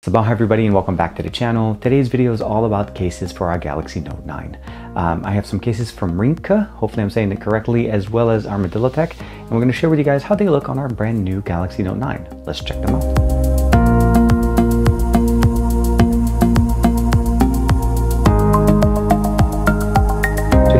Sabah everybody and welcome back to the channel. Today's video is all about cases for our Galaxy Note 9. I have some cases from Ringke, hopefully I'm saying it correctly, as well as ArmadilloTek, and we're going to share with you guys how they look on our brand new Galaxy Note 9. Let's check them out.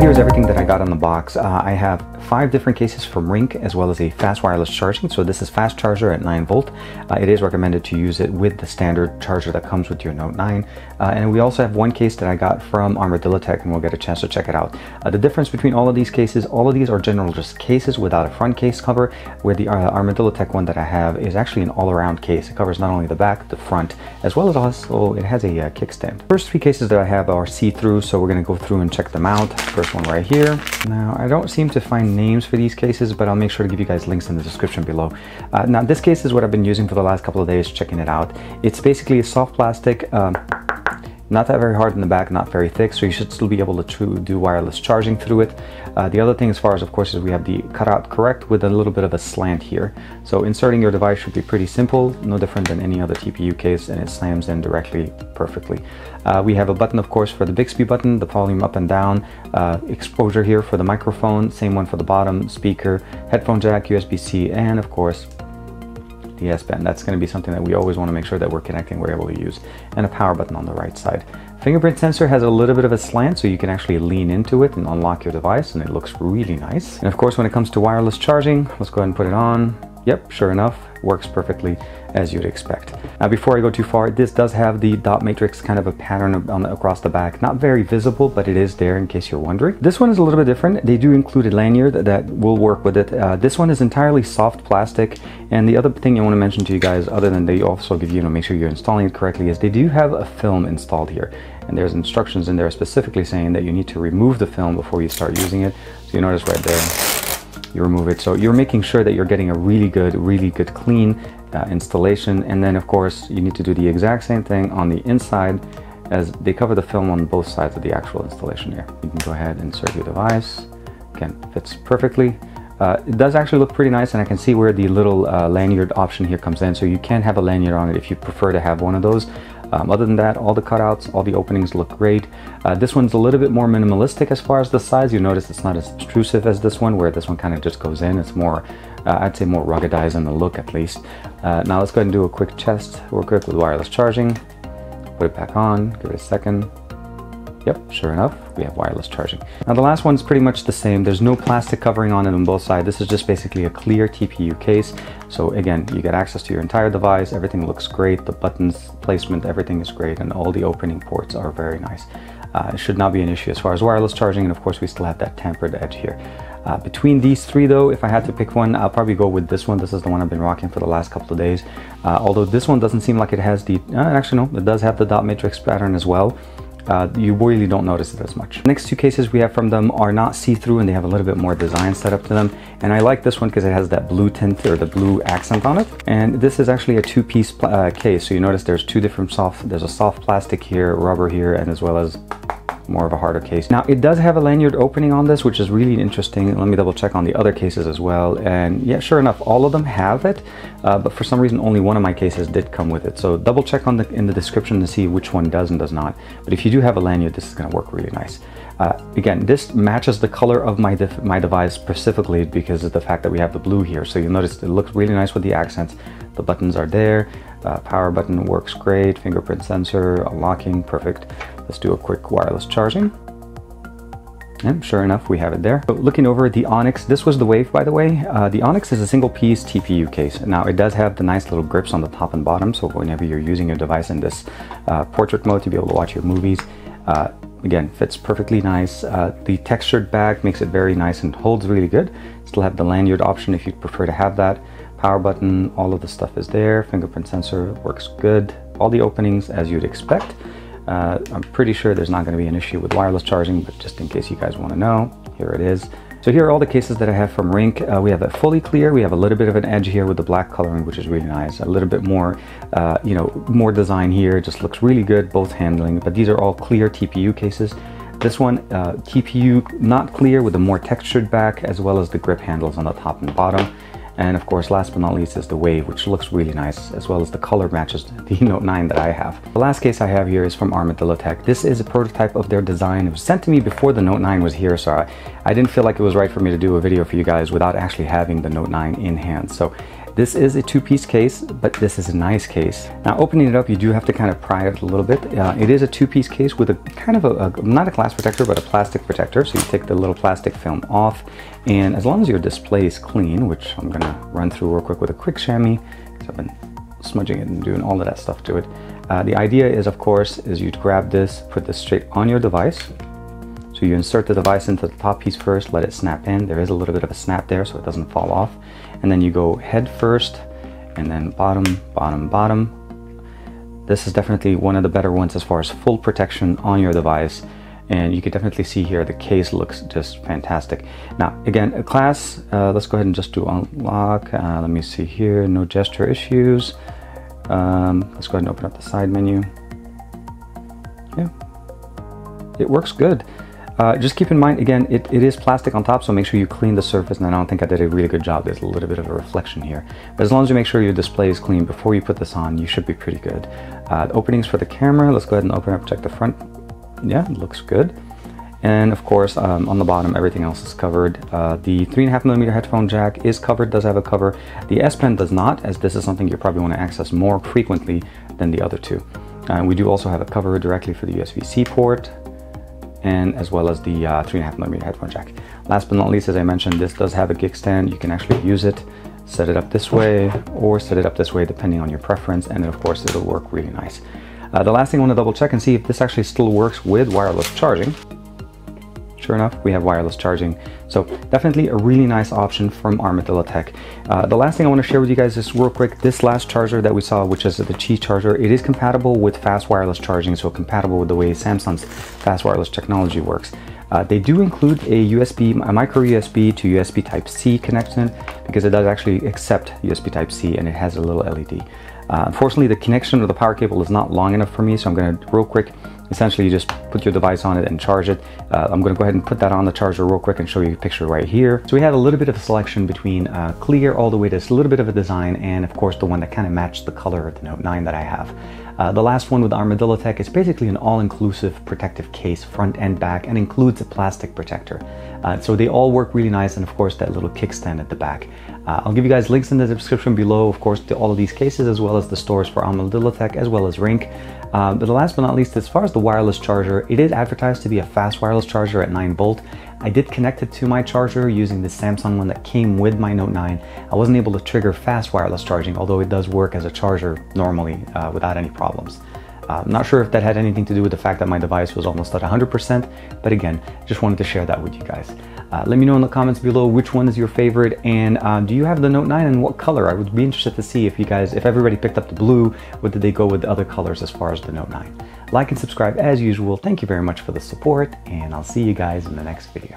Here's everything that I got on the box. I have 5 different cases from Ringke as well as a fast wireless charging. So this is fast charger at 9 volt. It is recommended to use it with the standard charger that comes with your Note 9. And we also have one case that I got from ArmadilloTek, and we'll get a chance to check it out. The difference between all of these cases, all of these are general just cases without a front case cover, where the ArmadilloTek one that I have is actually an all-around case. It covers not only the back, the front, as well as also it has a kickstand. First 3 cases that I have are see-through, so we're going to go through and check them out. First one right here. Now I don't seem to find names for these cases, but I'll make sure to give you guys links in the description below. Now this case is what I've been using for the last couple of days, checking it out. It's basically a soft plastic, not that very hard in the back, not very thick, so you should still be able to do wireless charging through it. The other thing as far as, of course, is we have the cutout correct with a little bit of a slant here. So inserting your device should be pretty simple, no different than any other TPU case, and it slams in directly perfectly. We have a button, of course, for the Bixby button, the volume up and down, exposure here for the microphone, same one for the bottom, speaker, headphone jack, USB-C, and of course, the S-Pen. That's going to be something that we always want to make sure that we're connecting, we're able to use, and a power button on the right side. Fingerprint sensor has a little bit of a slant, so you can actually lean into it and unlock your device, and it looks really nice. And of course, when it comes to wireless charging, let's go ahead and put it on. Yep, sure enough, works perfectly as you'd expect. Now, before I go too far, this does have the dot matrix kind of a pattern across the back. Not very visible, but it is there in case you're wondering. This one is a little bit different. They do include a lanyard that will work with it. This one is entirely soft plastic. And the other thing I want to mention to you guys, other than they also give you, make sure you're installing it correctly, is they do have a film installed here. And there's instructions in there specifically saying that you need to remove the film before you start using it. So you notice right there, you remove it. So you're making sure that you're getting a really good clean installation. And then of course you need to do the exact same thing on the inside, as they cover the film on both sides of the actual installation here. You can go ahead and insert your device. Again, fits perfectly. It does actually look pretty nice, and I can see where the little lanyard option here comes in, so you can have a lanyard on it if you prefer to have one of those. Other than that, all the cutouts, all the openings look great. This one's a little bit more minimalistic as far as the size. You notice it's not as obtrusive as this one, where this one kind of just goes in. It's more, I'd say more ruggedized in the look at least. Now let's go ahead and do a quick test real quick with wireless charging. Put it back on, give it a second. Yep, sure enough, we have wireless charging. Now the last one's pretty much the same. There's no plastic covering on it on both sides. This is just basically a clear TPU case. So again, you get access to your entire device. Everything looks great. The buttons placement, everything is great, and all the opening ports are very nice. It should not be an issue as far as wireless charging, and of course we still have that tempered edge here. Between these 3 though, if I had to pick one, I'll probably go with this one. This is the one I've been rocking for the last couple of days. Although this one doesn't seem like it has the, actually no, it does have the dot matrix pattern as well. You really don't notice it as much. The next 2 cases we have from them are not see-through, and they have a little bit more design set up to them. And I like this one because it has that blue tint, or the blue accent on it. And this is actually a 2-piece case. So you notice there's 2 different there's a soft plastic here, rubber here, and as well as more of a harder case. Now it does have a lanyard opening on this, which is really interesting. Let me double check on the other cases as well, and yeah, sure enough, all of them have it, but for some reason only one of my cases did come with it. So double check in the description to see which one does and does not. But if you do have a lanyard, this is going to work really nice. Again, this matches the color of my device specifically because of the fact that we have the blue here. So you'll notice it looks really nice with the accents. The buttons are there. Power button works great. Fingerprint sensor, unlocking, perfect. Let's do a quick wireless charging. And sure enough, we have it there. So looking over at the Onyx, this was the Wave, by the way. The Onyx is a single piece TPU case. Now it does have the nice little grips on the top and bottom, so whenever you're using your device in this portrait mode to be able to watch your movies, again, fits perfectly nice. The textured back makes it very nice and holds really good. Still have the lanyard option if you prefer to have that. Power button, all of the stuff is there. Fingerprint sensor works good. All the openings as you'd expect. I'm pretty sure there's not going to be an issue with wireless charging, but just in case you guys want to know, here it is. So here are all the cases that I have from Ringke. We have it fully clear. We have a little bit of an edge here with the black coloring, which is really nice. A little bit more, more design here. It just looks really good, both handling. But these are all clear TPU cases. This one, TPU not clear with a more textured back, as well as the grip handles on the top and bottom. And of course, last but not least is the Wave, which looks really nice, as well as the color matches the Note 9 that I have. The last case I have here is from ArmadilloTek. This is a prototype of their design. It was sent to me before the Note 9 was here, so I didn't feel like it was right for me to do a video for you guys without actually having the Note 9 in hand. So this is a two-piece case, but this is a nice case. Now, opening it up, you do have to kind of pry it a little bit. It is a two-piece case with a kind of not a glass protector, but a plastic protector. So you take the little plastic film off, and as long as your display is clean, which I'm gonna run through real quick with a quick chamois, because I've been smudging it and doing all of that stuff to it. The idea is, of course, is you'd grab this, put this straight on your device. So you insert the device into the top piece first, let it snap in. There is a little bit of a snap there so it doesn't fall off. And then you go head first, and then bottom, bottom, bottom. This is definitely one of the better ones as far as full protection on your device. And you can definitely see here the case looks just fantastic. Now, again, a class, let's go ahead and just do unlock. Let me see here, no gesture issues. Let's go ahead and open up the side menu. Yeah, it works good. Just keep in mind, again, it is plastic on top, so make sure you clean the surface, and I don't think I did a really good job. There's a little bit of a reflection here. But as long as you make sure your display is clean before you put this on, you should be pretty good. The openings for the camera, let's go ahead and open up, check the front. Yeah, it looks good. And of course, on the bottom, everything else is covered. The 3.5mm headphone jack is covered, does have a cover. The S Pen does not, as this is something you probably want to access more frequently than the other two. We do also have a cover directly for the USB-C port, and as well as the 3.5mm headphone jack. Last but not least, as I mentioned, this does have a gig stand. You can actually use it, set it up this way, or set it up this way, depending on your preference, and then of course it'll work really nice. The last thing I want to double check and see if this actually still works with wireless charging. Sure enough, we have wireless charging. So definitely a really nice option from ArmadilloTek. The last thing I want to share with you guys is real quick, this last charger that we saw, which is the Qi charger, it is compatible with fast wireless charging, so compatible with the way Samsung's fast wireless technology works. They do include a micro USB to USB Type-C connection, because it does actually accept USB Type-C, and it has a little LED. Unfortunately, the connection of the power cable is not long enough for me, so I'm going to real quick, essentially you just put your device on it and charge it. I'm going to go ahead and put that on the charger real quick and show you a picture right here. So we have a little bit of a selection between clear all the way to a little bit of a design, and of course the one that kind of matched the color of the Note 9 that I have. The last one with ArmadilloTek is basically an all-inclusive protective case, front and back, and includes a plastic protector. So they all work really nice, and of course that little kickstand at the back. I'll give you guys links in the description below, of course, to all of these cases, as well as the stores for ArmadilloTek, as well as Ringke. But the last but not least, as far as the wireless charger, it is advertised to be a fast wireless charger at 9 volt. I did connect it to my charger using the Samsung one that came with my Note 9. I wasn't able to trigger fast wireless charging, although it does work as a charger normally without any problems. I'm not sure if that had anything to do with the fact that my device was almost at 100%, but again, just wanted to share that with you guys. Let me know in the comments below which one is your favorite, and do you have the Note 9 and what color? I would be interested to see if everybody picked up the blue, or did they go with the other colors as far as the Note 9? Like and subscribe as usual. Thank you very much for the support, and I'll see you guys in the next video.